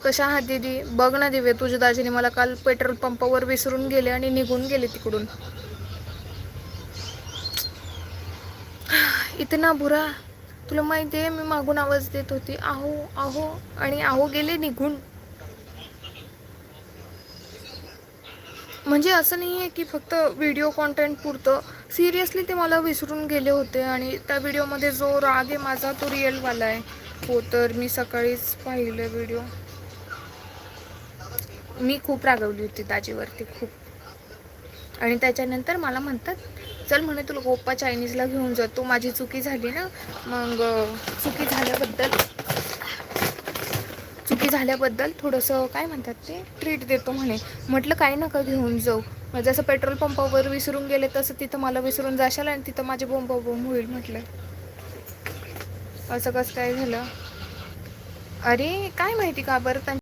कशा आहात दीदी? बघ ना दिवे, तुझ्या दाजीने मला काल पेट्रोल पंपावर विसरून गेले आणि निघून गेले तिकडून. इतना बुरा. तुला माहिती आहे मी मागून आवाज देत होती आहो आहो, आणि आहो गेले निघून. म्हणजे असं नाही आहे की फक्त व्हिडिओ कॉन्टेंट पुरतं, सिरियसली ते मला विसरून गेले होते. आणि त्या व्हिडिओमध्ये जो राग आहे माझा तो रिअलवाला आहे. हो, तर मी सकाळीच पाहिलं व्हिडिओ. मी खूप रागवली होती दाजीवरती, खूप. आणि त्याच्यानंतर मला म्हणतात चल म्हणे तुला गोप्पा चायनीजला घेऊन जातो. माझी चुकी झाली ना, मग चुकी झाल्याबद्दल थोडंसं काय म्हणतात ते ट्रीट देतो म्हणे. म्हटलं काही नका घेऊन जाऊ, जसं पेट्रोल पंपावर विसरून गेले तसं तिथं मला विसरून जाशाल आणि तिथं माझे बोंब होईल. म्हटलं असं कसं काय झालं. अरे काय माहिती का बरं,